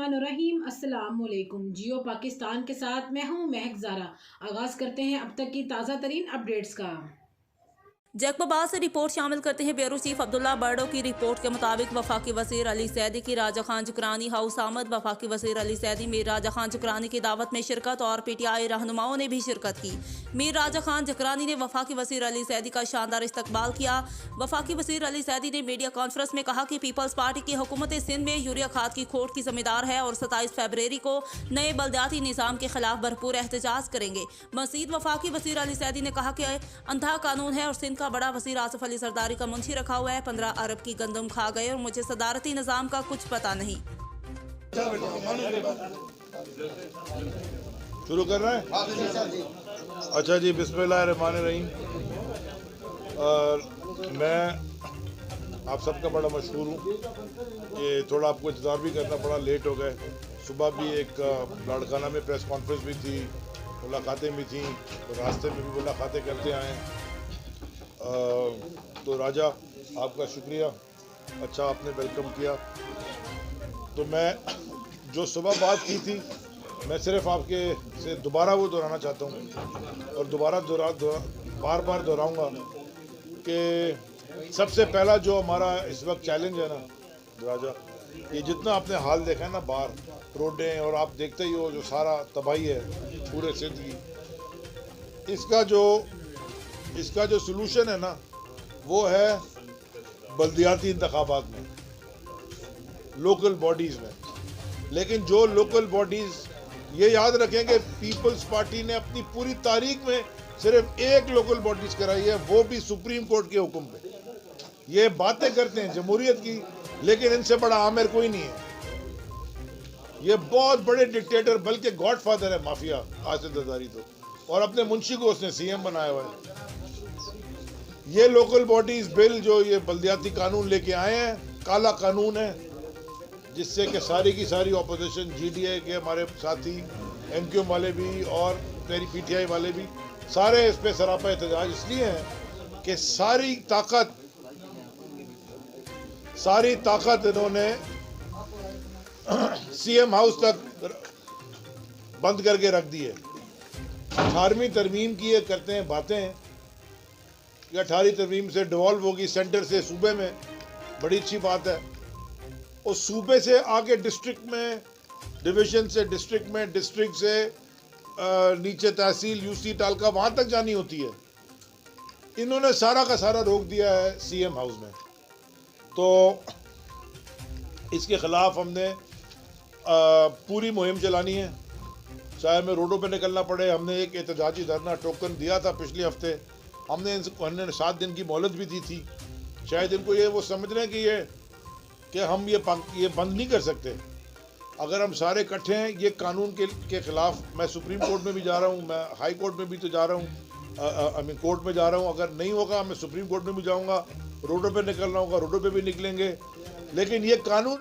बिस्मिल्लाहिर्रहमानिर्रहीम अस्सलाम वालेकुम। जियो पाकिस्तान के साथ मैं हूं महक ज़ारा। आगाज़ करते हैं अब तक की ताज़ा तरीन अपडेट्स का। जैकबाबाद से रिपोर्ट शामिल करते हैं ब्यूरो चीफ अब्दुल्ला बर्डो की रिपोर्ट के मुताबिक वफाकी वज़ीर अली सैदी की राजा खान जुकरानी हाउस आमद। वफाकी वज़ीर अली सैदी मीर राजा खान जुकरानी की दावत में शिरकत और पीटीआई रहनुमाओं ने भी शिरकत की। मीर राजा खान जुकरानी ने वफाकी वज़ीर अली सैदी का शानदार इस्तकबाल किया। वफाकी वज़ीर अली सैदी ने मीडिया कॉन्फ्रेंस में कहा कि पीपल्स पार्टी की हुकूमत सिंध में यूरिया खाद की खोट की जिम्मेदार है और 27 फरवरी को नए बल्दियाती निज़ाम के खिलाफ भरपूर एहतजाज करेंगे। मज़ीद वफाकी वज़ीर अली सैदी ने कहा कि अंधा कानून है और सिंध का बड़ा वज़ीर आसिफ अली सरदारी का मुंशी रखा हुआ है। 15 अरब की गंदम खा गए और मुझे सदारती निज़ाम का कुछ पता नहीं। शुरू कर रहे हैं? अच्छा जी, बिस्मिल्लाहिर्रहमानिर्रहीम। मैं आप सबका बड़ा मशहूर हूँ कि थोड़ा आपको इंतज़ार भी करना पड़ा, लेट हो गए। सुबह भी एक लाड़काना में प्रेस कॉन्फ्रेंस भी थी, मुलाकातें भी थी, तो रास्ते में भी मुलाकातें करते आए। तो राजा आपका शुक्रिया, अच्छा आपने वेलकम किया। तो मैं जो सुबह बात की थी, मैं सिर्फ आपके से दोबारा वो दोहराना चाहता हूँ और दोबारा बार बार दोहराऊँगा कि सबसे पहला जो हमारा इस वक्त चैलेंज है ना राजा, ये जितना आपने हाल देखा है ना बाहर रोडें, और आप देखते ही हो जो सारा तबाही है पूरे सिंध की, इसका जो सलूशन है ना वो है बल्दियाती इंतखाबात में, लोकल बॉडीज़ में। लेकिन जो लोकल बॉडीज़, ये याद रखें कि पीपल्स पार्टी ने अपनी पूरी तारीख में सिर्फ एक लोकल बॉडीज़ कराई है, वो भी सुप्रीम कोर्ट के हुक्म पे। ये बातें करते हैं जमहूरियत की, लेकिन इनसे बड़ा आमिर कोई नहीं है। ये बहुत बड़े डिक्टेटर, बल्कि गॉडफादर है माफिया आसिफ जरदारी तो, और अपने मुंशी को उसने सीएम बनाया हुआ है। ये लोकल बॉडीज बिल जो ये बल्दियाती कानून लेके आए हैं, काला कानून है, जिससे कि सारी की सारी ऑपोजिशन, जीडीए के हमारे साथी, एमक्यूएम वाले भी और मेरी पीटीआई वाले भी, सारे इस पे सरापा एहतजाज इसलिए हैं कि सारी ताकत इन्होंने सीएम हाउस तक बंद करके रख दी है। 18वीं तरमीम की ये करते हैं बातें कि 18वीं तरमीम से डिवॉल्व होगी सेंटर से सूबे में, बड़ी अच्छी बात है। और सूबे से आगे डिस्ट्रिक्ट में, डिवीजन से डिस्ट्रिक्ट में, डिस्ट्रिक्ट से नीचे तहसील, यूसी, तालका, वहाँ तक जानी होती है। इन्होंने सारा का सारा रोक दिया है सीएम हाउस में। तो इसके खिलाफ हमने पूरी मुहिम चलानी है, चाहे हमें रोडों पे निकलना पड़े। हमने एक एहतजाजी धरना टोकन दिया था पिछले हफ्ते, हमने 7 दिन की मोहलत भी दी थी। शायद इनको ये वो समझ रहे हैं कि हम ये बंद नहीं कर सकते। अगर हम सारे इकट्ठे हैं ये कानून के खिलाफ, मैं सुप्रीम कोर्ट में भी जा रहा हूँ, मैं हाई कोर्ट में भी तो जा रहा हूँ, कोर्ट में जा रहा हूँ। अगर नहीं होगा मैं सुप्रीम कोर्ट में भी जाऊँगा, रोडों पे निकलना होगा रोडों पे भी निकलेंगे। लेकिन ये कानून